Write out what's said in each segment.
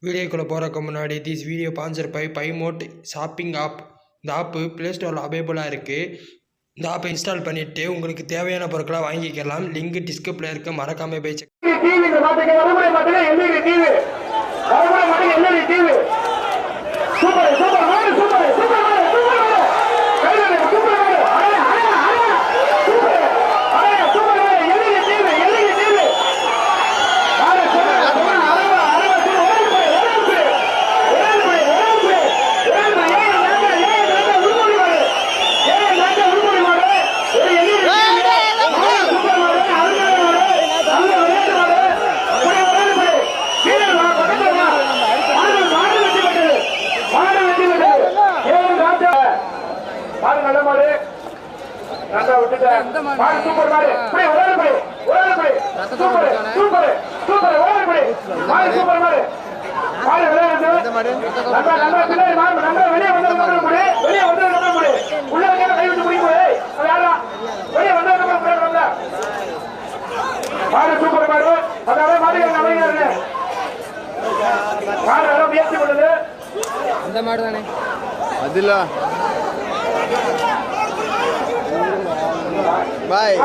வீடியோக்குள்ளே போகிறதுக்கு முன்னாடி this video sponsor by Bymot shopping app. இந்த ஆப்பு ப்ளே ஸ்டோரில் அவைலபிளாக இருக்குது. இந்த ஆப்பை இன்ஸ்டால் பண்ணிவிட்டு உங்களுக்கு தேவையான பொருட்களை வாங்கிக்கலாம். லிங்க் டிஸ்கிரிப்ஷனில் இருக்க, மறக்காமல் போய் செக். பாய்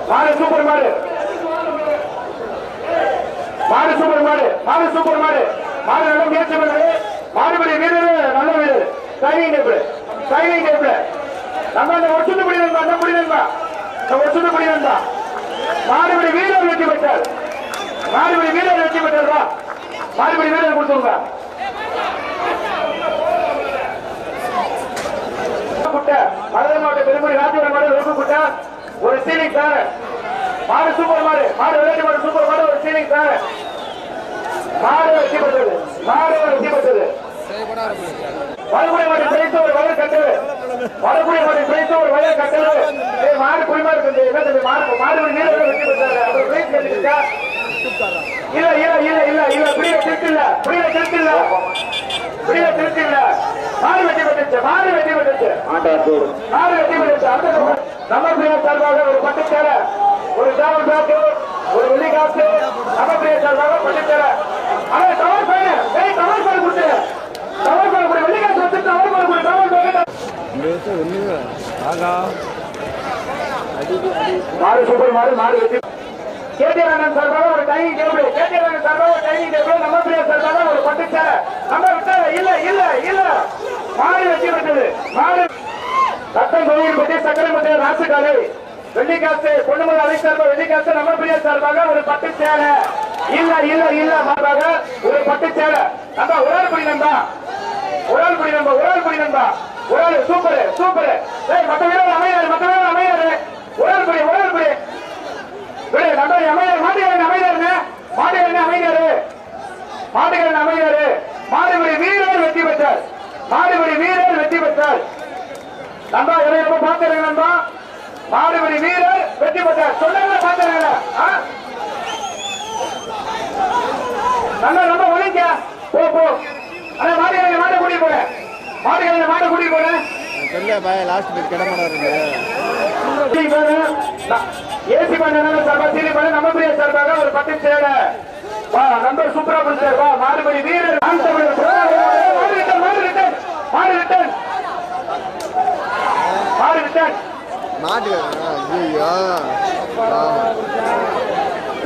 மாடு சூப்பர் மாடு, மாடு சூப்பர் மாடு, மாடு சூப்பர் மாடு, மாடு நல்ல முயற்சி பண்ணுது. மாடுபடி வீரர் நல்ல வீரர், டைனிங் டேபிள், டைனிங் டேபிள். நம்ம அந்த ஒற்றுமை முடியலன்பா, அந்த முடியலன்பா, ஒற்றுமை முடியலன்பா. மாடுபடி வீரர் வெற்றி பெற்றார், மாடுபடி வீரர் வெற்றி பெற்றார்வா. மாடுபடி வீரர் கொடுத்துருங்க. மதுரை மாவட்ட பெருமொழி ராஜ்யவரம் மாடு குட்டை ஒரு சீலிங் சார். மாடு சூப்பர் மாடு, மாடு விளையாட்டு மாடு சூப்பர் மாடு, ஒரு சீலிங் சார். மாடு வெற்றி பெற்றது, மாடு வெற்றி பெற்றது. வடகுடி மாடு பிரைத்து ஒரு வயல் கட்டது, வடகுடி மாடு பிரைத்து ஒரு வயல் கட்டது. மாடு குடிமா இருக்கு, மாடு நீர் வெற்றி பெற்றாரு. இல்ல இல்ல இல்ல இல்ல இல்ல புரிய திருட்டு இல்ல, புரிய திருட்டு இல்ல, புரிய திருட்டு இல்ல. மாடு வெற்றி பெற்றுச்சு, மாடு வெற்றி பெற்றுச்சு, மாடு வெற்றி பெற்றுச்சு. அடுத்த நம்ம பிரியா சார்பாக ஒரு பட்டு சேலை, ஒரு ஜாமன் பேட்டு, ஒரு வெள்ளி காசு. நம்ம பிரியா சார்பாக பட்டு சேலை. ஆனா டவர் ஃபேன், டவர் ஃபேன் கொடுத்து, டவர் ஃபேன் கூட வெள்ளி காசு வச்சு டவர் ஃபேன் கூட டவர் ஃபேன். மாடு சூப்பர் மாடு, மாடு வெற்றி. கேட்டியானன் சார்பாக ஒரு டைனிங் டேபிள், கேட்டியானன் சார்பாக ஒரு டைனிங் டேபிள். நம்ம பிரியா சார்பாக ஒரு பட்டு சேலை. நம்ம விட்ட இல்ல இல்ல இல்ல, மாடு வெற்றி பெற்றது. மாடு சட்டம் கோவில் பற்றி சக்கரமட்டை ராசுகாலை வெள்ளிக்காசு பொண்ணுமலை அலை சார்பாக வெள்ளிக்காசு. நம்ம பிரியா சார்பாக ஒரு பட்டு சேலை. இல்ல இல்ல இல்ல, மார்பாக ஒரு பட்டு சேலை. நம்ம ஒரு ஆள் குடி நண்பா, ஒரு ஆள் குடி நண்பா, ஒரு ஆள் குடி நண்பா, ஒரு ஆள். Super super. மற்ற வீரர் அமையாரு, மற்ற வீரர் அமையாரு. ஒரு ஆள் குடி, ஒரு ஆள் குடி விடு. நம்ம அமையாரு, மாட்டுக்காரன் அமையாருங்க, மாட்டுக்காரன் அமையாரு, மாட்டுக்காரன் அமையாரு. மாடுபடி வீரர் வெற்றி பெற்றார், மாடுபடி வீரர் வெற்றி பெற்றார். நண்பா எப்ப பாத்துருங்க நண்பா, மாடுபடி வீரர் வெற்றி பெற்றார். சொன்ன பாத்துருங்க. நல்லா ரொம்ப ஒழிக்க போ போ. ஆனா மாடுகாரங்க மாட்டை கூட்டிட்டு போறேன், மாடுகாரங்க மாட்டை கூட்டிட்டு போறேன். ஏசி பண்ண சார்பாக சீனி பண்ண நம்ம பிரியா சார்பாக ஒரு பட்டு சேலை. நம்பர் சூப்பரா பிடிச்சார். வா மாடுபடி வீரர், மாடு ரிட்டன், மாடு ரிட்டன், மாடு ரிட்டன், மாடு ரிட்டன்.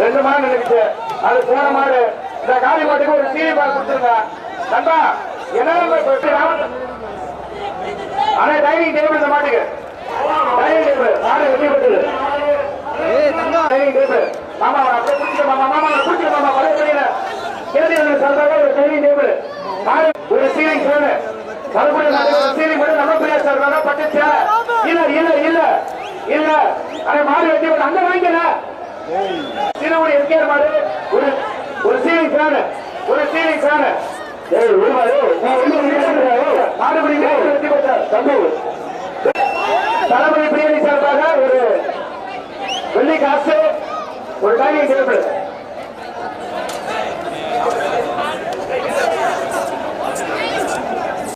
ரெண்டு மாடு நினைச்சு அது போன மாடு. இந்த காளி மாட்டுக்கு ஒரு சீனி பால் கொடுத்துருங்க நண்பா. என்ன ஆனா டைனிங் டேபிள், இந்த மாட்டுக்கு டைனிங் டேபிள். மாடு வெற்றி பெற்றது. டைனிங் டேபிள் மாமா அப்படியே குடிச்சு மாமா, மாமா குடிச்சு மாமா. பழைய தெரியல கேள்வி சார்பாக ஒரு டைனிங் டேபிள், மாடு ஒரு சீலிங் சேலை. மறுபடியும் சீலிங் கூட நம்ம பிரியா சார்பாக பட்டு சேலை. இல்ல இல்ல இல்ல இல்ல, அதை மாடு வெட்டி போட்டு அங்க வாங்கிக்கல. திருவுடைய எம்கேஆர் மாடு ஒரு ஒரு சீலிங் சேலை, ஒரு சீலிங் சேலை. மாடுபடி வெற்றி பெற்றார். தளபதி பிரியாணி சார்பாக ஒரு வெள்ளி காசு, ஒரு டைனிங் டேபிள்.